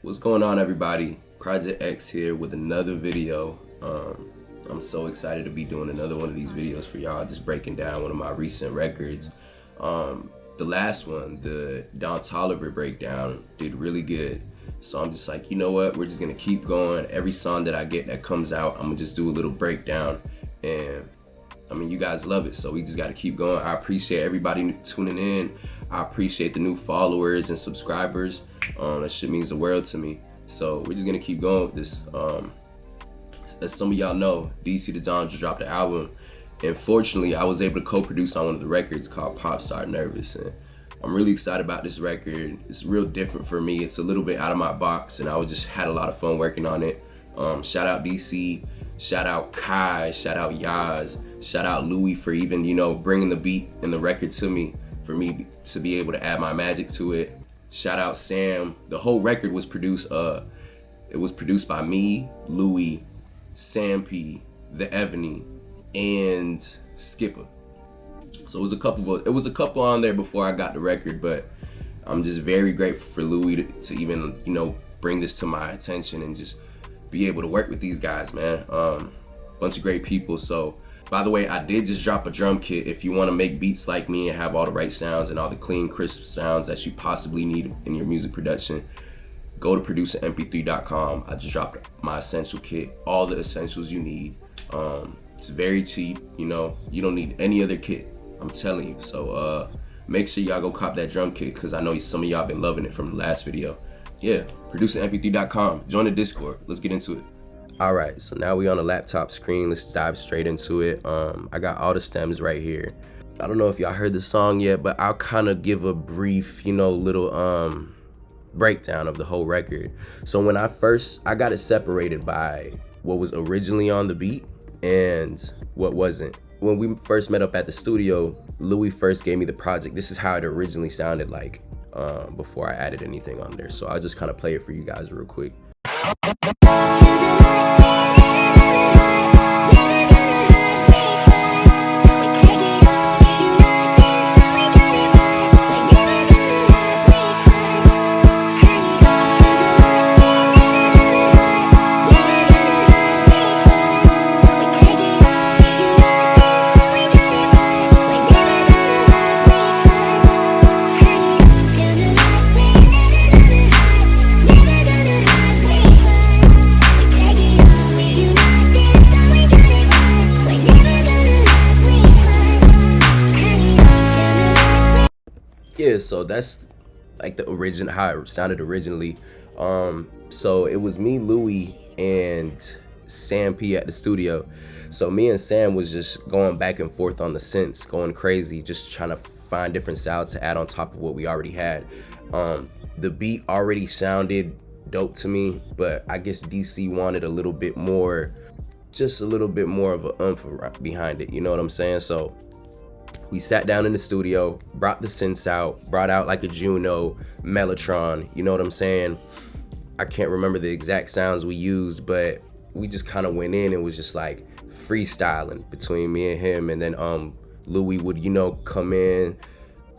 What's going on, everybody? Project X here with another video. I'm so excited to be doing another one of these videos for y'all, just breaking down one of my recent records. The last one, the Don Toliver breakdown, did really good. So I'm just like, you know what? We're just gonna keep going. Every song that I get that comes out, I'm gonna just do a little breakdown. And I mean, you guys love it, so we just gotta keep going. I appreciate everybody tuning in. I appreciate the new followers and subscribers. That shit means the world to me. So we're just gonna keep going with this. As some of y'all know, DC the Don just dropped an album. And fortunately, I was able to co-produce on one of the records called Popstar Nervous. And I'm really excited about this record. It's real different for me. It's a little bit out of my box, and I just had a lot of fun working on it. Shout out DC, shout out Kai, shout out Yaz, shout out Louis for even, bringing the beat and the record to me, for me to be able to add my magic to it. Shout out Sam. The whole record was produced, it was produced by me, Louis, Sam P, The Ebony, and Skipper. So it was a couple on there before I got the record, but I'm just very grateful for Louis to even, bring this to my attention and just be able to work with these guys, man. Bunch of great people. So, by the way, I did just drop a drum kit. If you want to make beats like me and have all the right sounds and all the clean, crisp sounds that you possibly need in your music production, go to producermp3.com. I just dropped my essential kit, all the essentials you need. It's very cheap, you don't need any other kit, I'm telling you. So make sure y'all go cop that drum kit, because I know some of y'all been loving it from the last video. Yeah, producermp3.com. Join the Discord. Let's get into it. All right, so now we on the laptop screen. Let's dive straight into it. I got all the stems right here. I don't know if y'all heard the song yet, but I'll kind of give a brief, little breakdown of the whole record. So when I got it separated by what was originally on the beat and what wasn't. When we first met up at the studio, Louis first gave me the project. This is how it originally sounded like before I added anything on there. So I'll just kind of play it for you guys real quick. Yeah, so that's like the original, how it sounded originally. So it was me, Louis, and Sam P at the studio. So me and Sam was just going back and forth on the synths, going crazy, just trying to find different sounds to add on top of what we already had. The beat already sounded dope to me, but I guess DC wanted a little bit more, just a little bit more of an oomph behind it, you know what I'm saying? So we sat down in the studio, brought the synths out, brought out like a Juno, Mellotron, you know what I'm saying? I can't remember the exact sounds we used, but we just kind of went in and was just like freestyling between me and him. And then Louis would, come in,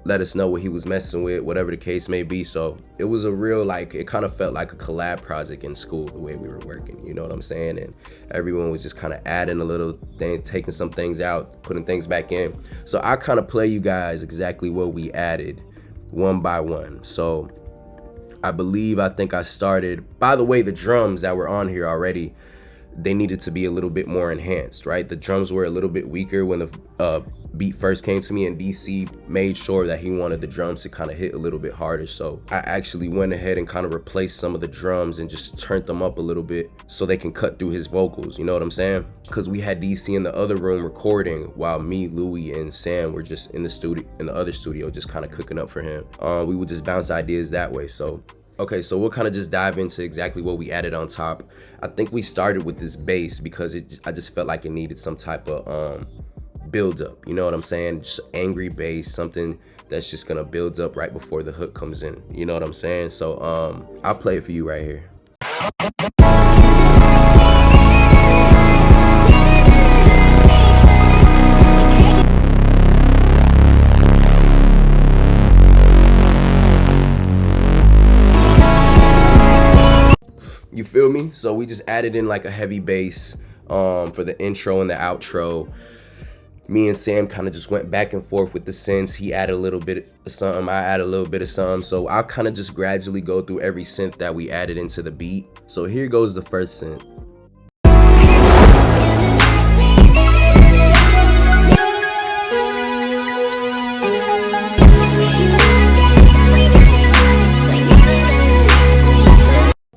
let us know what he was messing with, whatever the case may be. So it was a real, it kind of felt like a collab project in school, the way we were working, you know what I'm saying? And everyone was just kind of adding a little thing, taking some things out, putting things back in. So I kind of play you guys exactly what we added one by one. So I think I started, by the way, the drums that were on here already, they needed to be a little bit more enhanced, right? The drums were a little bit weaker when the beat first came to me, and DC made sure that he wanted the drums to kind of hit a little bit harder. So I actually went ahead and kind of replaced some of the drums and just turned them up a little bit so they can cut through his vocals, you know what I'm saying? Because we had DC in the other room recording while me, Louis, and Sam were just in the studio, in the other studio, just kind of cooking up for him. We would just bounce ideas that way. So okay, so we'll kind of just dive into exactly what we added on top. I think we started with this bass because I just felt like it needed some type of build up, you know what I'm saying? Just angry bass, something that's just gonna build up right before the hook comes in, you know what I'm saying? So I'll play it for you right here. You feel me? So we just added in like a heavy bass for the intro and the outro. Me and Sam kind of just went back and forth with the synths. He added a little bit of something, I added a little bit of something. So I'll kind of just gradually go through every synth that we added into the beat. So here goes the first synth.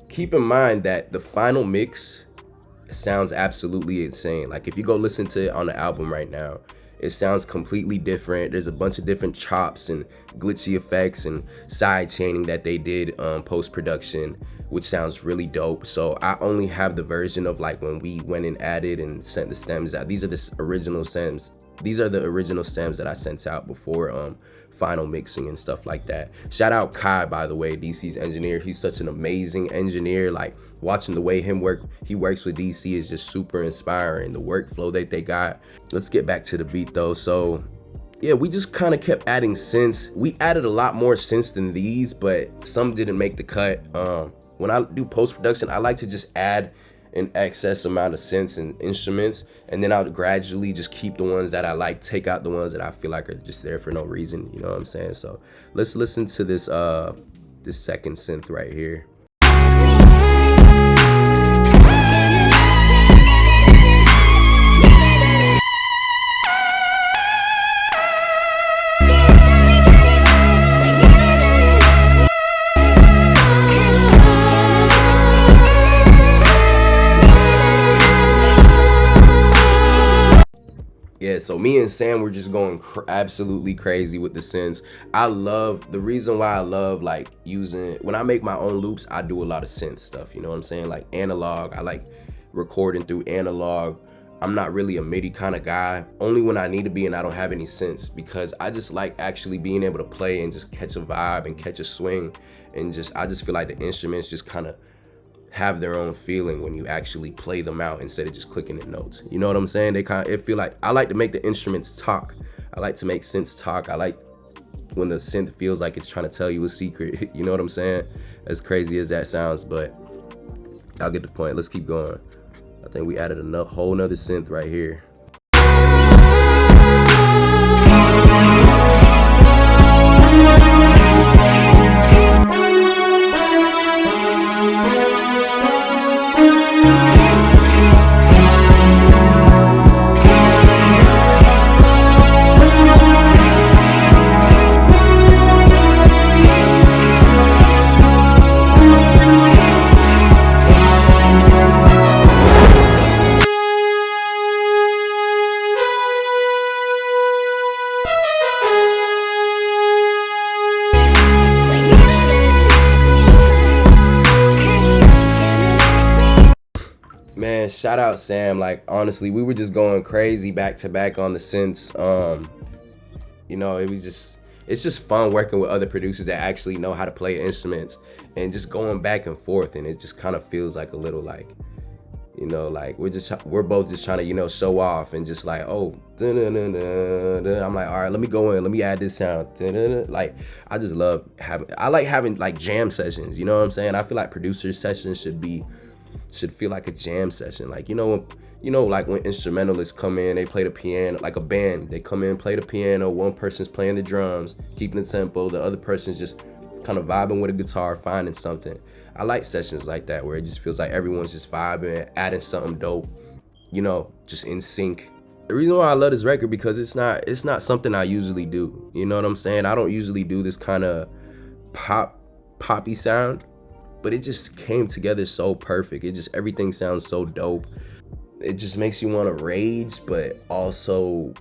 Keep in mind that the final mix sounds absolutely insane. Like if you go listen to it on the album right now, it sounds completely different. There's a bunch of different chops and glitchy effects and side chaining that they did post-production, which sounds really dope. So I only have the version of like when we went and added and sent the stems out. These are the original stems. These are the original stems that I sent out before final mixing and stuff like that. Shout out Kai, by the way, DC's engineer. He's such an amazing engineer. Like watching the way he works with DC is just super inspiring. The workflow that they got. Let's get back to the beat though. So yeah, we just kind of kept adding synths. We added a lot more synths than these, but some didn't make the cut. When I do post-production, I like to just add an excess amount of synths and instruments, and then I'll gradually just keep the ones that I like, take out the ones that I feel like are just there for no reason, you know what I'm saying? So let's listen to this this second synth right here. Yeah, so me and Sam were just going absolutely crazy with the synths. The reason why I love like using, when I make my own loops, I do a lot of synth stuff, you know what I'm saying? Like analog, I like recording through analog. I'm not really a MIDI kind of guy, only when I need to be and I don't have any synths, because I just like actually being able to play and just catch a vibe and catch a swing, and I just feel like the instruments just kind of have their own feeling when you actually play them out instead of just clicking the notes. You know what I'm saying? It feel like, I like to make the instruments talk. I like to make synths talk. I like when the synth feels like it's trying to tell you a secret. You know what I'm saying? As crazy as that sounds, but I'll get the point. Let's keep going. I think we added a whole nother synth right here. Man, shout out Sam. Like honestly, we were just going crazy back to back on the synths. You know, it's just fun working with other producers that actually know how to play instruments and just going back and forth, and it just kind of feels like a little like, you know, like we're both just trying to, you know, show off and just like, oh, I'm like, all right, let me go in, let me add this sound. Like I just love having like jam sessions, you know what I'm saying? I feel like producer sessions should feel like a jam session. Like, you know, like when instrumentalists come in, they play the piano, like a band, they come in, play the piano, one person's playing the drums, keeping the tempo, the other person's just kind of vibing with a guitar, finding something. I like sessions like that where it just feels like everyone's just vibing, adding something dope, you know, just in sync. The reason why I love this record, because it's not something I usually do. You know what I'm saying? I don't usually do this kind of poppy sound, but it just came together so perfect. Everything sounds so dope. It just makes you want to rage, but also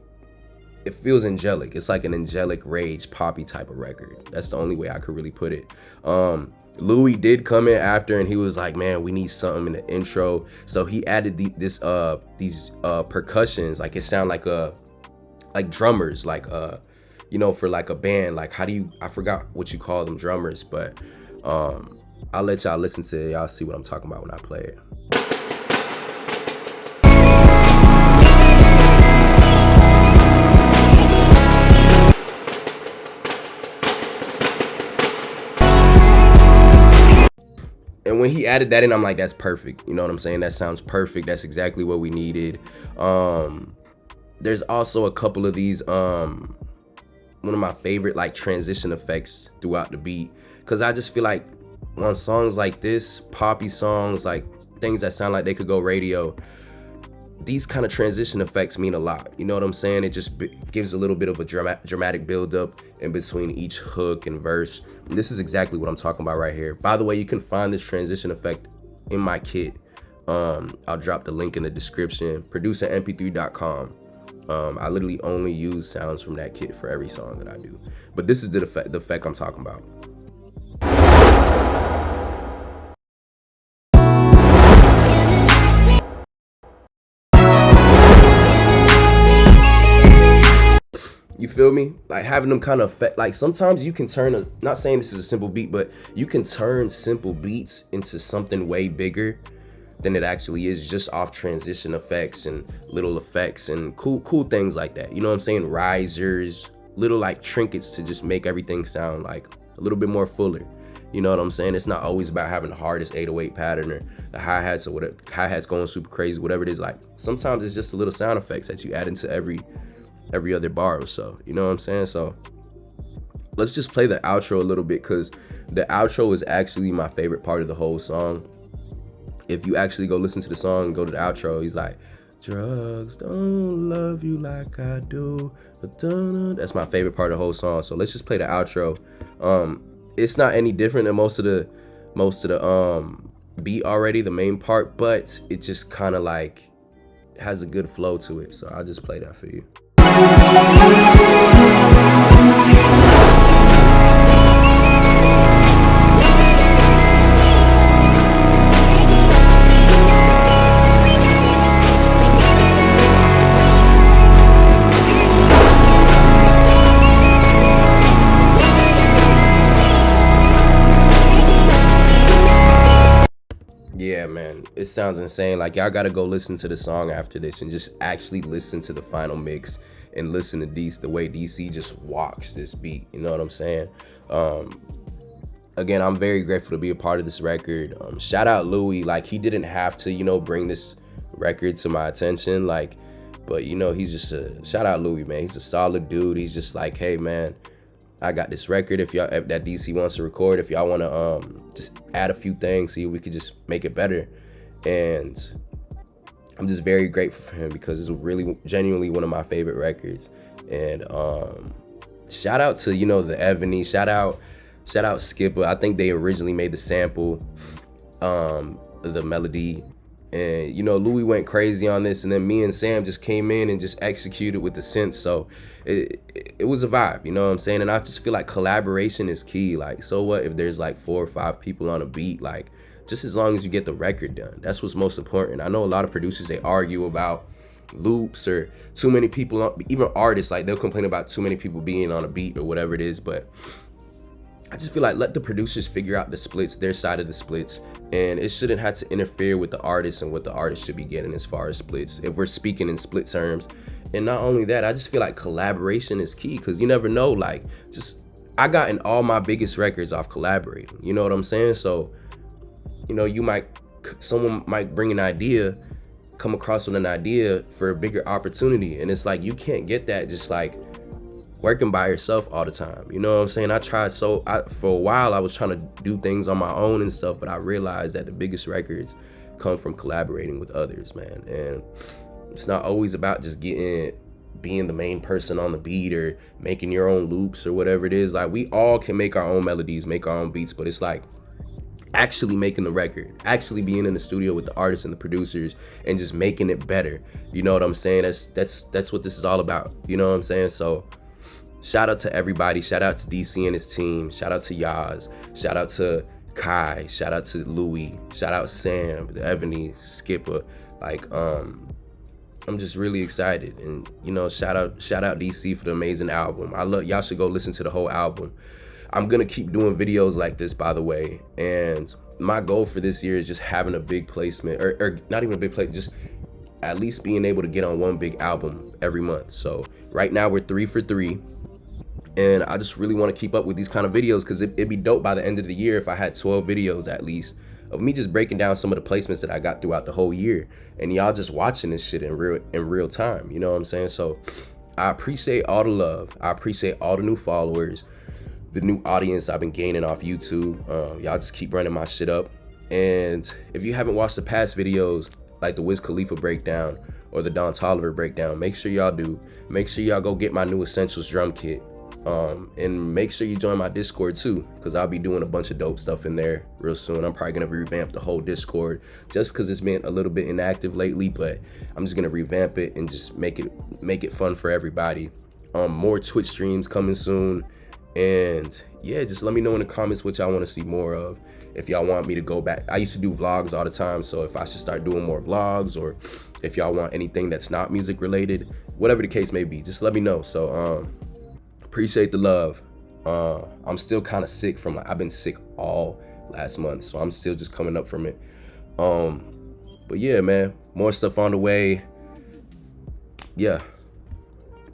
it feels angelic. It's like an angelic rage poppy type of record. That's the only way I could really put it. Louis did come in after, and he was like, man, we need something in the intro. So he added these percussions. Like it sound like drummers, like you know, for like a band. Like I forgot what you call them, drummers, but I'll let y'all listen to it. Y'all see what I'm talking about when I play it. And when he added that in, I'm like, that's perfect. You know what I'm saying? That sounds perfect. That's exactly what we needed. There's also a couple of these, one of my favorite like transition effects throughout the beat. Cause I just feel like on songs like this, poppy songs, like things that sound like they could go radio, these kind of transition effects mean a lot. You know what I'm saying? It just gives a little bit of a dramatic build up in between each hook and verse. And this is exactly what I'm talking about right here. By the way, you can find this transition effect in my kit. I'll drop the link in the description, producermp3.com. I literally only use sounds from that kit for every song that I do. But this is the effect I'm talking about. You feel me? Like having them kind of effect, like sometimes you can turn not saying this is a simple beat, but you can turn simple beats into something way bigger than it actually is, just off transition effects and little effects and cool things like that. You know what I'm saying? Risers, little like trinkets to just make everything sound like a little bit more fuller. You know what I'm saying? It's not always about having the hardest 808 pattern or the hi-hats or whatever, hi-hats going super crazy, whatever it is. Like sometimes it's just a little sound effects that you add into every other bar or so. You know what I'm saying? So let's just play the outro a little bit, because the outro is actually my favorite part of the whole song. If you actually go listen to the song and go to the outro, he's like, drugs don't love you like I do. That's my favorite part of the whole song. So let's just play the outro. It's not any different than most of the beat already, the main part, but it just kind of like has a good flow to it. So I'll just play that for you. Yeah, man, it sounds insane. Like, y'all gotta go listen to the song after this and just actually listen to the final mix and listen to the way DC just walks this beat. You know what I'm saying? Again, I'm very grateful to be a part of this record. Shout out Louis. Like, he didn't have to, you know, bring this record to my attention. Like, but you know, he's just shout out Louis, man. He's a solid dude. He's just like, hey, if I got this record. If that DC wants to record, if y'all want to just add a few things, see if we could just make it better. And I'm just very grateful for him, because it's really genuinely one of my favorite records. And shout out to, you know, the Ebony. Shout out Skipper. I think they originally made the sample, the melody. And, you know, Louis went crazy on this, and then me and Sam just came in and just executed with the synth. So it was a vibe, you know what I'm saying? And I just feel like collaboration is key. Like, so what if there's like 4 or 5 people on a beat? Like, just as long as you get the record done, that's what's most important. I know a lot of producers, they argue about loops or too many people, even artists, like they'll complain about too many people being on a beat or whatever it is. But I just feel like let the producers figure out the splits, their side of the splits, and it shouldn't have to interfere with the artist and what the artist should be getting as far as splits, if we're speaking in split terms. And not only that, I just feel like collaboration is key, because you never know, like, just I gotten all my biggest records off collaborating, you know what I'm saying? So, you know, someone might bring an idea, come across with an idea for a bigger opportunity, and it's like you can't get that just like working by yourself all the time. You know what I'm saying? I tried for a while I was trying to do things on my own and stuff, but I realized that the biggest records come from collaborating with others, man. And it's not always about just being the main person on the beat or making your own loops or whatever it is. Like, we all can make our own melodies, make our own beats, but it's like actually making the record, actually being in the studio with the artists and the producers and just making it better. You know what I'm saying? That's what this is all about. You know what I'm saying? So shout out to everybody. Shout out to DC and his team. Shout out to Yaz. Shout out to Kai. Shout out to Louis. Shout out Sam, the Ebony, Skipper. Like, I'm just really excited. And, you know, shout out DC for the amazing album. Y'all should go listen to the whole album. I'm gonna keep doing videos like this, by the way. And my goal for this year is just having a big placement, or not even a big placement, just at least being able to get on one big album every month. So right now we're 3 for 3. And I just really want to keep up with these kind of videos, because it'd be dope by the end of the year if I had 12 videos at least of me just breaking down some of the placements that I got throughout the whole year, and y'all just watching this shit in real time. You know what I'm saying? So I appreciate all the love. I appreciate all the new followers, the new audience I've been gaining off YouTube. Y'all just keep running my shit up. And if you haven't watched the past videos, like the Wiz Khalifa breakdown or the Don Toliver breakdown, make sure y'all do. Make sure y'all go get my new Essentials drum kit. And make sure you join my Discord too, because I'll be doing a bunch of dope stuff in there real soon. I'm probably gonna revamp the whole Discord just because it's been a little bit inactive lately, but I'm just gonna revamp it and just make it fun for everybody. More Twitch streams coming soon, and yeah, just let me know in the comments what y'all want to see more of. If y'all want me to go back, I used to do vlogs all the time, so if I should start doing more vlogs, or if y'all want anything that's not music related, whatever the case may be, just let me know. So appreciate the love. I'm still kind of sick from, I've been sick all last month, so I'm still just coming up from it. But yeah, man, more stuff on the way. Yeah.